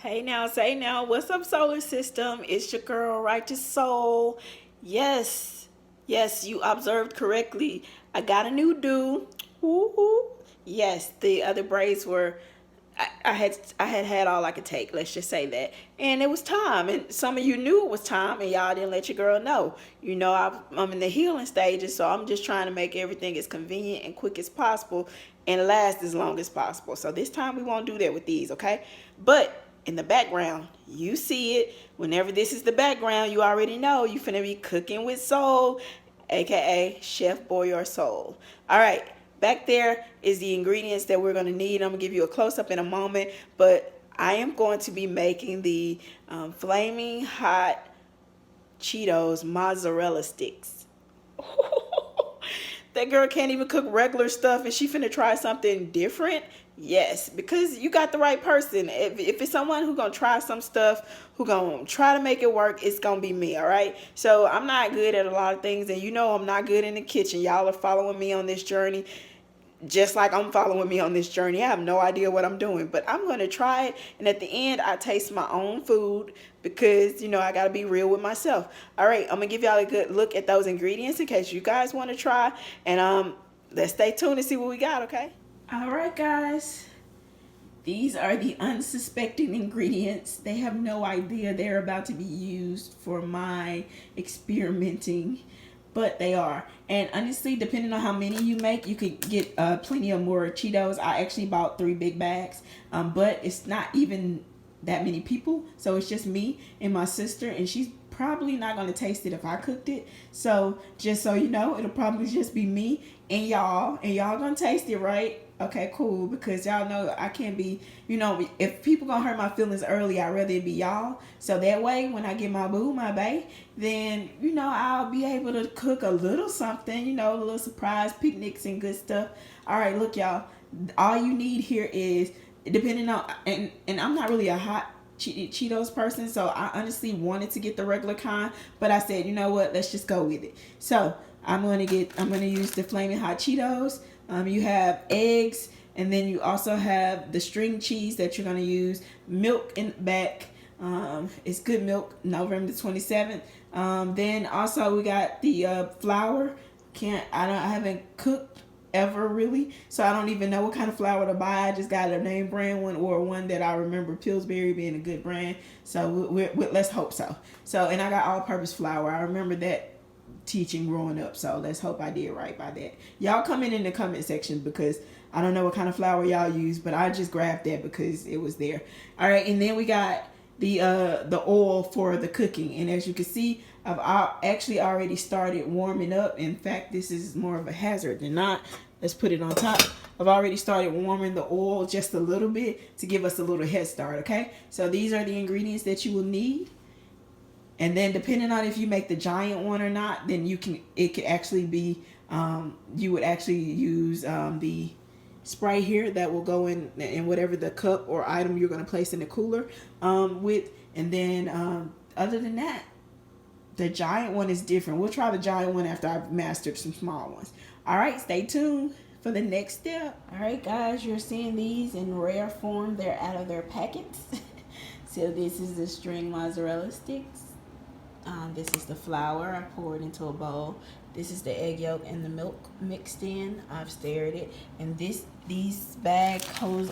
Hey now, say now, what's up, solar system? It's your girl, Righteous Soul. Yes, yes, you observed correctly. I got a new do. Woo-hoo. Yes, the other braids were. I had all I could take. Let's just say that, and it was time. And some of you knew it was time, and y'all didn't let your girl know. You know, I'm in the healing stages, so I'm just trying to make everything as convenient and quick as possible, and last as long as possible. So this time we won't do that with these, okay? But in the background, you see it. Whenever this is the background, you already know you finna be cooking with soul, aka Chef BoyarSoul. All right, back there is the ingredients that we're gonna need. I'm gonna give you a close up in a moment, but I am going to be making the flaming hot Cheetos mozzarella sticks. That girl can't even cook regular stuff and she finna try something different. Yes, because you got the right person. If it's someone who gonna try some stuff, who gonna try to make it work, it's gonna be me. All right, so I'm not good at a lot of things, and you know I'm not good in the kitchen. Y'all are following me on this journey, just like I'm following me on this journey. I have no idea what I'm doing, but I'm going to try it. And at the end, I taste my own food because, you know, I got to be real with myself. All right, I'm going to give y'all a good look at those ingredients in case you guys want to try. And let's stay tuned and see what we got, okay? All right, guys. These are the unsuspecting ingredients. They have no idea they're about to be used for my experimenting, but they are. And honestly, depending on how many you make, you could get plenty of more Cheetos. I actually bought 3 big bags, but it's not even that many people, so it's just me and my sister, and she's probably not going to taste it if I cooked it. So just so you know, it'll probably just be me and y'all gonna taste it, right? Okay, cool, because y'all know I can't be, you know, if people gonna hurt my feelings early, I'd rather it be y'all. So that way, when I get my boo, my bae, then, you know, I'll be able to cook a little something, you know, a little surprise picnics and good stuff. All right, look, y'all, all you need here is, depending on, and I'm not really a hot Cheetos person, so I honestly wanted to get the regular kind, but I said, you know what, let's just go with it. So I'm gonna use the flaming hot Cheetos. You have eggs, and then you also have the string cheese that you're gonna use. Milk in the back. It's good milk. November 27th. Then also we got the flour. I haven't cooked ever really, so I don't even know what kind of flour to buy. I just got a name brand one, or one that I remember Pillsbury being a good brand. So let's hope so. So, and I got all-purpose flour. I remember that teaching growing up, so let's hope I did right by that. Y'all comment in the comment section, because I don't know what kind of flour y'all use, but I just grabbed that because it was there. All right, and then we got the oil for the cooking, and as you can see, I've actually already started warming up. In fact, this is more of a hazard than not. Let's put it on top. I've already started warming the oil just a little bit to give us a little head start, okay? So these are the ingredients that you will need. And then depending on if you make the giant one or not, then it could actually be, you would actually use the spray here that will go in whatever the cup or item you're going to place in the cooler with. And then other than that, the giant one is different. We'll try the giant one after I've mastered some small ones. All right, stay tuned for the next step. All right, guys, you're seeing these in rare form. They're out of their packets. So this is the string mozzarella sticks. This is the flour. I poured into a bowl. This is the egg yolk and the milk mixed in. I've stirred it. And these bag holds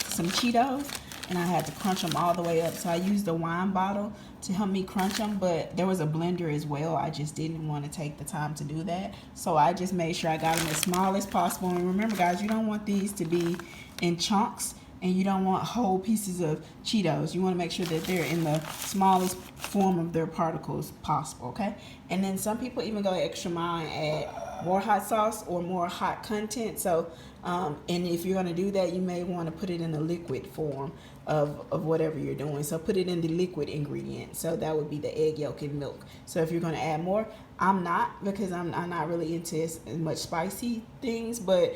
some Cheetos, and I had to crunch them all the way up. So I used a wine bottle to help me crunch them, but there was a blender as well. I just didn't want to take the time to do that. So I just made sure I got them as small as possible. And remember, guys, you don't want these to be in chunks, and you don't want whole pieces of Cheetos. You want to make sure that they're in the smallest form of their particles possible, okay? And then some people even go extra mile and add more hot sauce or more hot content. So, and if you're going to do that, you may want to put it in the liquid form of whatever you're doing. So put it in the liquid ingredient. So that would be the egg yolk and milk. So if you're going to add more, I'm not, because I'm not really into as much spicy things, but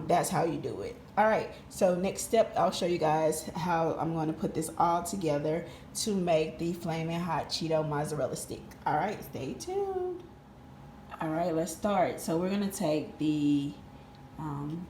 that's how you do it. All right, so next step, I'll show you guys how I'm going to put this all together to make the flaming hot Cheeto mozzarella stick. All right, stay tuned. All right, let's start. So we're going to take the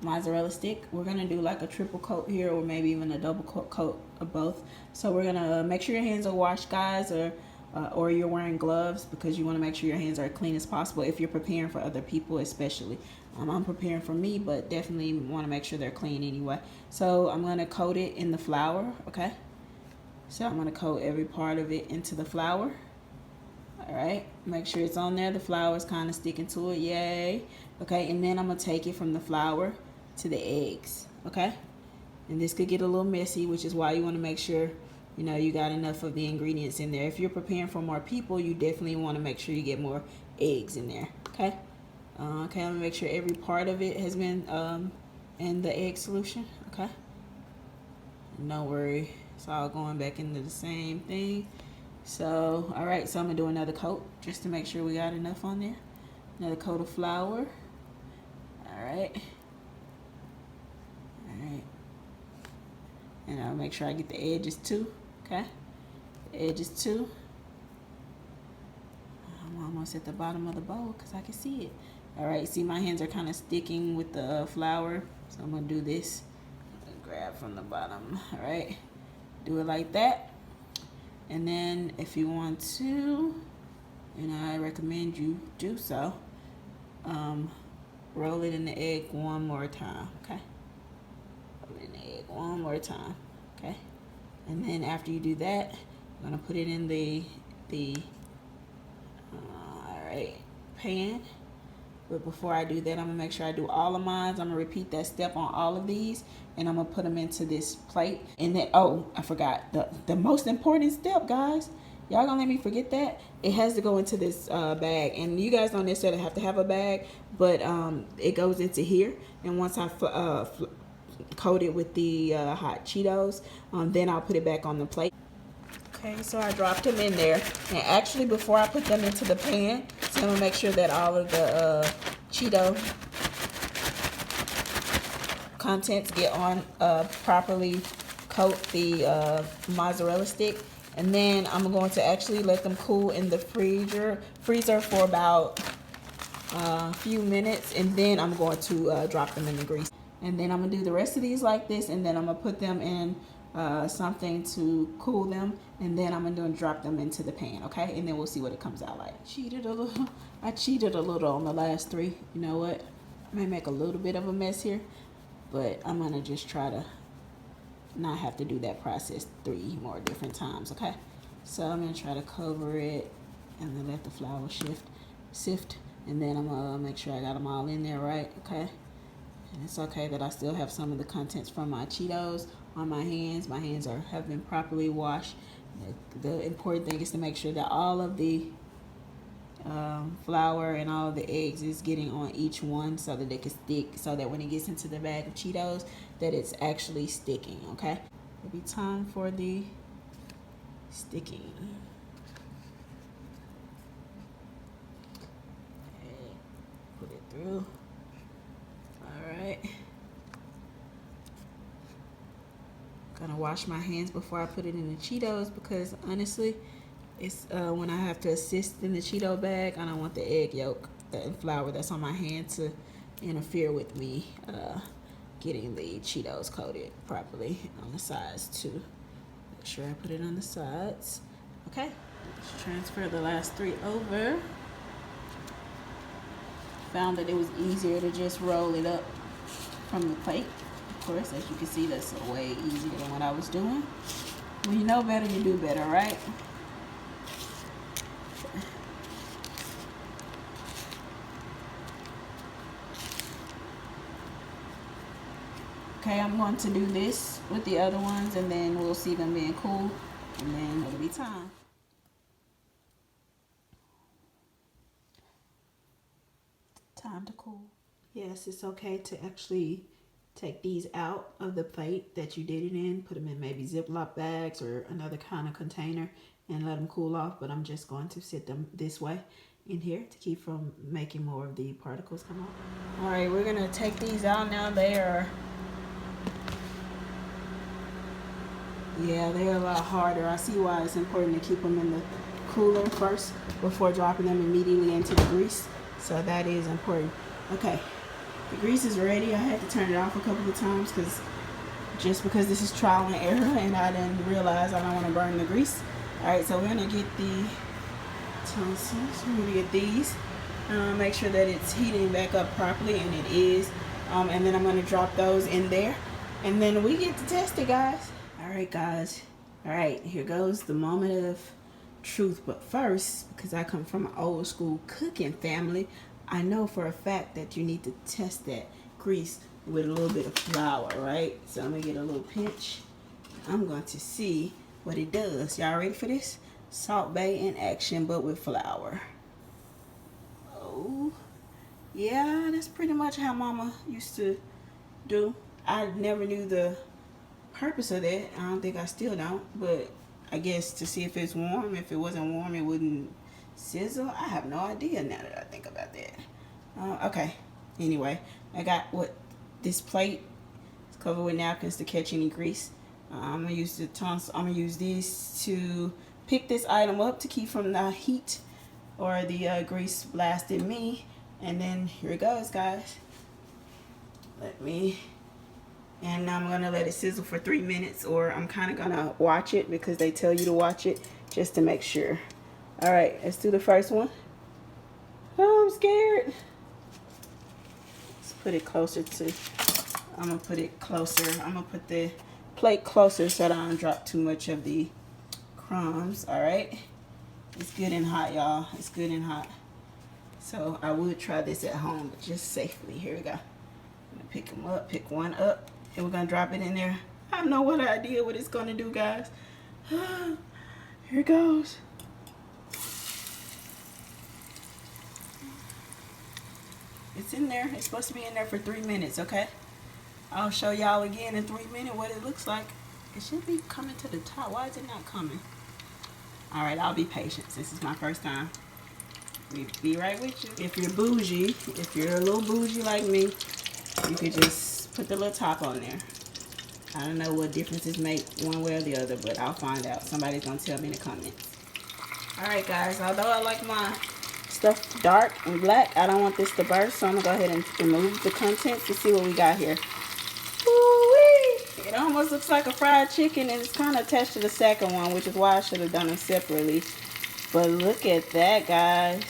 mozzarella stick. We're gonna do like a triple coat here, or maybe even a double coat of both. So we're gonna make sure your hands are washed, guys, or you're wearing gloves, because you want to make sure your hands are clean as possible if you're preparing for other people, especially. I'm preparing for me, but definitely want to make sure they're clean anyway. So I'm gonna coat it in the flour. Okay, so I'm gonna coat every part of it into the flour. All right, make sure it's on there. The flour is kind of sticking to it. Yay. Okay, and then I'm gonna take it from the flour to the eggs. Okay, and this could get a little messy, which is why you want to make sure you know you got enough of the ingredients in there. If you're preparing for more people, you definitely want to make sure you get more eggs in there. Okay, okay, I'm gonna make sure every part of it has been in the egg solution. Okay, no worry, it's all going back into the same thing. So, all right, so I'm gonna do another coat just to make sure we got enough on there. Another coat of flour. All right. All right. And I'll make sure I get the edges too. Okay. The edges too. I'm almost at the bottom of the bowl because I can see it. All right. See, my hands are kind of sticking with the flour, so I'm gonna do this. Grab from the bottom. All right. Do it like that. And then if you want to, and I recommend you do so, roll it in the egg one more time. Okay. Roll it in the egg one more time. Okay. And then after you do that, I'm gonna put it in the all right, pan. But before I do that, I'm gonna make sure I do all of mine. I'm gonna repeat that step on all of these, and I'm gonna put them into this plate. And then, oh, I forgot the most important step, guys. Y'all gonna let me forget that? It has to go into this bag, and you guys don't necessarily have to have a bag, but it goes into here. And once I coat it with the hot Cheetos, then I'll put it back on the plate. Okay, so I dropped them in there, and actually before I put them into the pan, so I'm gonna make sure that all of the Cheeto contents get on, properly coat the mozzarella stick, and then I'm going to actually let them cool in the freezer for about a few minutes, and then I'm going to drop them in the grease. And then I'm gonna do the rest of these like this, and then I'm gonna put them in something to cool them, and then I'm gonna drop them into the pan. Okay, and then we'll see what it comes out like. I cheated a little on the last three. You know what, I may make a little bit of a mess here, but I'm gonna just try to not have to do that process 3 more different times. Okay, so I'm gonna try to cover it and then let the flour sift, and then I'm gonna make sure I got them all in there right. Okay, and it's okay that I still have some of the contents from my Cheetos on my hands. My hands have been properly washed. The important thing is to make sure that all of the flour and all of the eggs is getting on each one, so that they can stick, so that when it gets into the bag of Cheetos, that it's actually sticking. Okay, it'll be time for the sticking. Okay, put it through. All right. Gonna wash my hands before I put it in the Cheetos, because honestly, it's when I have to assist in the Cheeto bag, I don't want the egg yolk and flour that's on my hand to interfere with me getting the Cheetos coated properly on the sides too. Make sure I put it on the sides. Okay, let's transfer the last 3 over. Found that it was easier to just roll it up from the plate. Of course, as you can see, that's way easier than what I was doing. When you know better, you do better, right? Okay, I'm going to do this with the other ones, and then we'll see them being cool, and then it'll be time. Time to cool. Yes, it's okay to actually take these out of the plate that you did it in, put them in maybe Ziploc bags or another kind of container, and let them cool off. But I'm just going to sit them this way in here to keep from making more of the particles come out. All right, we're gonna take these out now. They're a lot harder. I see why it's important to keep them in the cooler first before dropping them immediately into the grease. So that is important. Okay, The grease is ready. I had to turn it off a couple of times because this is trial and error, and I didn't realize I don't want to burn the grease. All right, so we're gonna get the tonsils. We're gonna get these. Make sure that it's heating back up properly, and it is. And then I'm gonna drop those in there, and then we get to test it, guys. All right, guys. All right, here goes the moment of truth. But first, because I come from an old school cooking family, I know for a fact that you need to test that grease with a little bit of flour, right? So I'm gonna get a little pinch. I'm going to see what it does. Y'all ready for this? Salt Bae in action, but with flour. Oh, yeah, that's pretty much how Mama used to do. I never knew the purpose of that. I don't think I still don't, but I guess to see if it's warm. If it wasn't warm, it wouldn't sizzle. I have no idea now that I think about that. Okay, anyway, I got this plate is covered with napkins to catch any grease. I'm gonna use the tonsils. I'm gonna use these to pick this item up to keep from the heat or the grease blasting me. And then here it goes, guys. And I'm gonna let it sizzle for 3 minutes, or I'm kind of gonna watch it because they tell you to watch it just to make sure. All right, let's do the first one. Oh, I'm scared. Let's put it closer to, I'm gonna put it closer. I'm gonna put the plate closer so that I don't drop too much of the crumbs. All right, it's good and hot, y'all. It's good and hot. So I would try this at home, but just safely. Here we go. I'm gonna pick them up, pick one up, and we're gonna drop it in there. I have no idea what it's gonna do, guys. Here it goes. It's in there. It's supposed to be in there for 3 minutes, okay? I'll show y'all again in 3 minutes what it looks like. It should be coming to the top. Why is it not coming? All right, I'll be patient. This is my first time. We'll be right with you. If you're bougie, if you're a little bougie like me, you could just put the little top on there. I don't know what differences make one way or the other, but I'll find out. Somebody's gonna tell me in the comments. All right, guys, although I like my stuff dark and black, I don't want this to burst, so I'm gonna go ahead and remove the contents to see what we got here. Woo-wee! It almost looks like a fried chicken, and it's kind of attached to the second one, which is why I should have done them separately. But look at that, guys.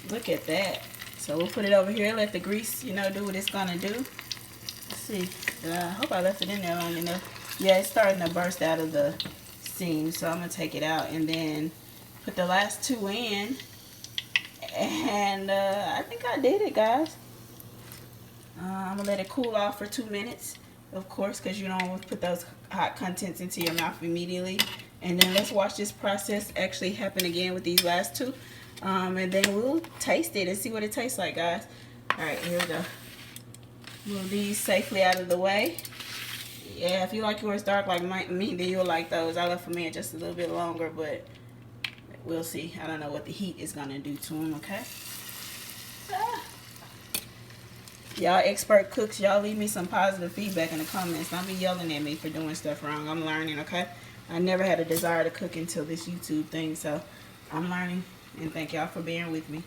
Look at that. So we'll put it over here, let the grease, do what it's gonna do. Let's see. I hope I left it in there long enough. Yeah, it's starting to burst out of the seam, so I'm gonna take it out and then put the last two in. And I think I did it, guys. I'm gonna let it cool off for 2 minutes, of course, because you don't want to put those hot contents into your mouth immediately. And then let's watch this process actually happen again with these last two. And then we'll taste it and see what it tastes like, guys. All right, here we go. Move these safely out of the way. Yeah, if you like yours dark like me, then you'll like those. I left them in just a little bit longer, but we'll see. I don't know what the heat is gonna do to them, okay? Y'all expert cooks, y'all leave me some positive feedback in the comments. Don't be yelling at me for doing stuff wrong. I'm learning, okay? I never had a desire to cook until this YouTube thing, so I'm learning. And thank y'all for being with me.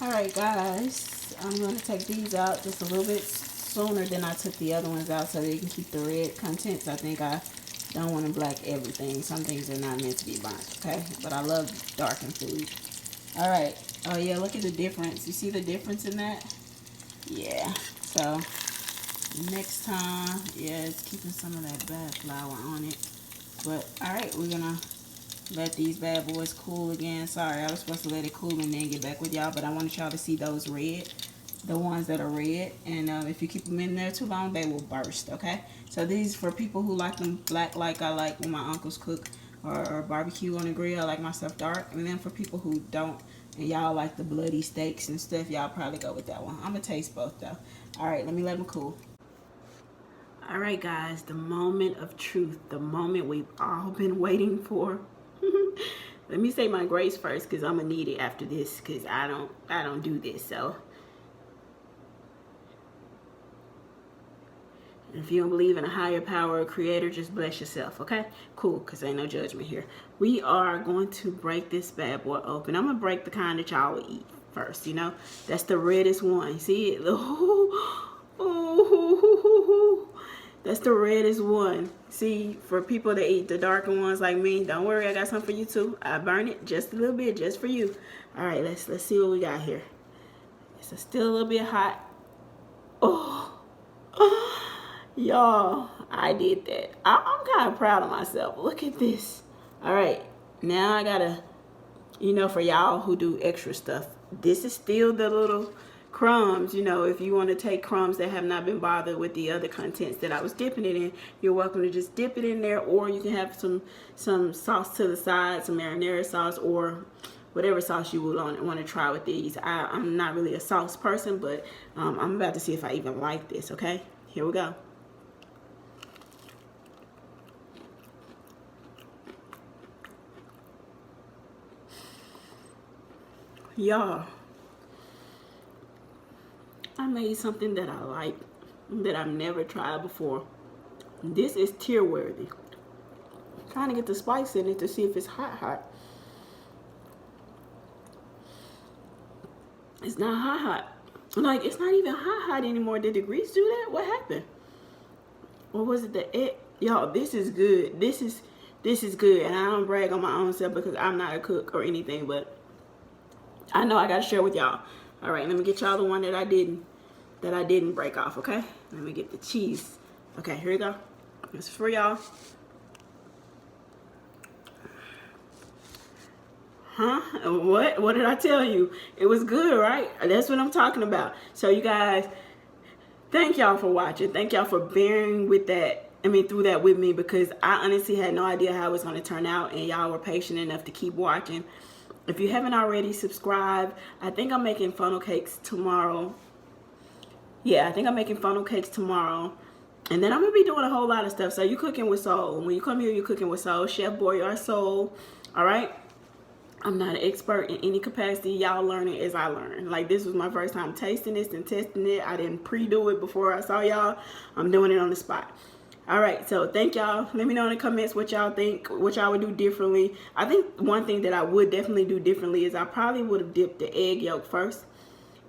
Alright, guys, I'm going to take these out just a little bit sooner than I took the other ones out so they can keep the red contents. I think I don't want to black everything. Some things are not meant to be burnt, okay? But I love darkened food. Alright. Oh, yeah, look at the difference. You see the difference in that? Yeah. So, next time, yeah, it's keeping some of that bad flour on it. But, alright, we're going to let these bad boys cool again. Sorry, I was supposed to let it cool and then get back with y'all, but I wanted y'all to see those red, the ones that are red. And if you keep them in there too long, they will burst, okay? So these for people who like them black like I like when my uncles cook, or barbecue on the grill. I like my stuff dark. And then for people who don't, and y'all like the bloody steaks and stuff, y'all probably go with that one. I'm gonna taste both though. All right, let me let them cool. All right, guys, the moment of truth, the moment we've all been waiting for. Let me say my grace first, because I'm gonna need it after this, because I don't do this. So if you don't believe in a higher power or creator, just bless yourself, okay? Cool, because ain't no judgment here. We are going to break this bad boy open. I'm gonna break the kind that y'all will eat first, you know. That's the reddest one. See it? Ooh, that's the reddest one. See, for people that eat the darker ones like me, don't worry, I got some for you too. I burn it just a little bit, just for you. All right, let's see what we got here. It's still a little bit hot. Oh, y'all, I did that. I'm kind of proud of myself. Look at this. All right, now I gotta, you know, for y'all who do extra stuff, this is still the little crumbs. You know, if you want to take crumbs that have not been bothered with the other contents that I was dipping it in, you're welcome to just dip it in there, or you can have some sauce to the side, some marinara sauce, or whatever sauce you would want to try with these. I'm not really a sauce person, but I'm about to see if I even like this. Okay, here we go. Y'all, I made something that I like, that I've never tried before. This is tier worthy. Trying to get the spice in it to see if it's hot. It's not hot. Like, it's not even hot anymore. Did the grease do that? What happened? Or was it the egg? Y'all, this is good. This is good. And I don't brag on my own self because I'm not a cook or anything, but I know I gotta share with y'all. All right, let me get y'all the one that I didn't break off. Okay, let me get the cheese. Okay, here we go. This is for y'all. Huh? What did I tell you? It was good, right? That's what I'm talking about. So you guys, thank y'all for watching. Thank y'all for bearing with that. I mean, through that with me, because I honestly had no idea how it was going to turn out, and y'all were patient enough to keep watching. If you haven't already, subscribe. I think I'm making funnel cakes tomorrow. Yeah, I think I'm making funnel cakes tomorrow. And then I'm going to be doing a whole lot of stuff. So you cooking with soul. When you come here, you're cooking with soul. Chef BoyarSoul. All right? I'm not an expert in any capacity. Y'all learning as I learn. Like, this was my first time tasting this and testing it. I didn't pre-do it before I saw y'all. I'm doing it on the spot. All right, so thank y'all. Let me know in the comments what y'all think, what y'all would do differently. I think one thing that I would definitely do differently is I probably would have dipped the egg yolk first,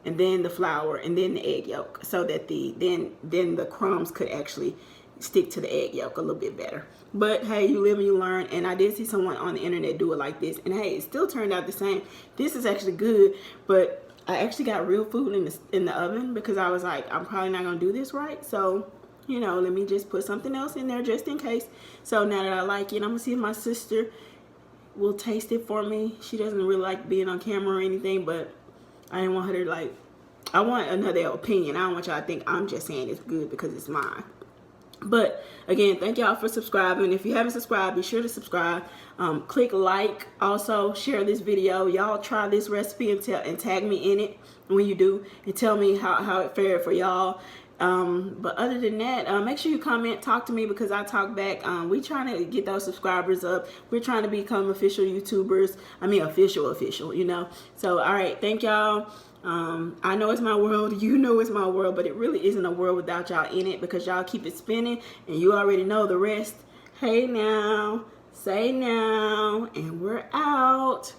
and then the flour, and then the egg yolk, so that then the crumbs could actually stick to the egg yolk a little bit better. But hey, you live and you learn. And I did see someone on the internet do it like this, and hey, it still turned out the same. This is actually good, but I actually got real food in the oven because I was like, I'm probably not gonna do this right, so you know, let me just put something else in there just in case. So now that I like it, I'm gonna see if my sister will taste it for me. She doesn't really like being on camera or anything, but I didn't want her to, like, I want another opinion. I don't want y'all to think I'm just saying it's good because it's mine. But again, thank y'all for subscribing. If you haven't subscribed, be sure to subscribe. Click like. Also share this video. Y'all try this recipe and tag me in it when you do, and tell me how it fared for y'all. But other than that, make sure you comment, talk to me, because I talk back. We trying to get those subscribers up. We're trying to become official YouTubers. I mean official, you know. So all right, thank y'all. I know it's my world, you know it's my world, but it really isn't a world without y'all in it, because y'all keep it spinning, and you already know the rest. Hey now, say now, and we're out.